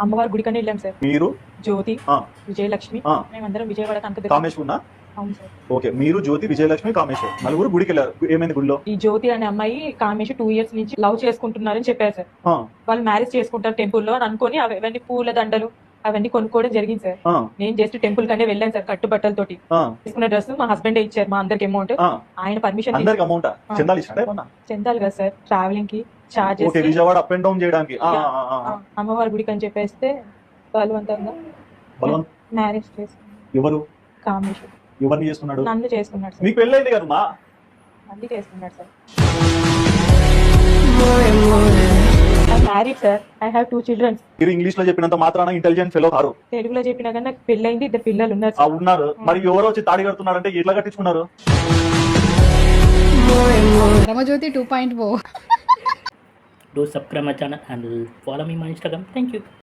అమ్మవారి గుడికనే వెళ్ళాం సార్. మీరు జ్యోతి, ఆ, విజయలక్ష్మి, ఆ, మేమందరం విజయవాడ కనకదుర్గ. కామేష్ ఉన్నా? అవును సార్. ఓకే, మీరు జ్యోతి, విజయలక్ష్మి, కామేష్ నలుగురు గుడికి వెళ్ళారు. ఏమైంది గుడిలో? ఈ జ్యోతి అనే అమ్మాయి కామేష్ 2 years నుంచి లవ్ చేసుకుంటున్నారని చెప్పారు సార్. ఆ, వాళ్ళు మ్యారేజ్ చేసుకుంటారు టెంపుల్లో అని అనుకుని అవన్నీ పూల దండలు అవన్నీ కొనుక్కోవడం జరిగింది సార్. ఆ, నేను జస్ట్ టెంపుల్ కనే వెళ్ళాను సార్ కట్టుబట్టలతోటి. ఆ, తీసుకున్న డ్రెస్ మా హస్బెండ్ ఇచ్చారు మా అందరికి అమౌంట్. ఆ. ఆయన పర్మిషన్ అందరికి అమౌంట్ చందాలు ఇస్తాడా ఏమన్నా? చెందాలి కదా సార్ ట్రావెలింగ్ కి charges. Okay, Vijayawada up and down చేయడానికి. ఆ, ఆ, ఆ, ఆ. అమ్మవారి గుడికి అని చెప్పేస్తే బలవంతంగా బలవంత్ మ్యారేజ్ చేసుకున్నాడు ఎవరు కామేష్. ఎవరిని చేసుకున్నాడు? నన్ను చేసుకున్నాడు సార్. నీకు పెళ్ళైంది కదమ్మా? మళ్ళీ చేసుకున్నాడు sir. I married sir. I have 2 children. మీరు ఇంగ్లీష్ లో చెప్పినంత మాత్రాన ఇంటెలిజెంట్ ఫెలో కారు. తెలుగులో చెప్పినా కానీ నాకు పెళ్ళైంది, 2 పిల్లలు ఉన్నారు ఆ, సార్. ఉన్నారు. మరి ఎవరో వచ్చి తాడి కడుతున్నారంటే ఎట్లా కట్టించుకున్నారు? రమజ్యోతి 2.0. Do subscribe my channel and follow me on my Instagram. Thank you.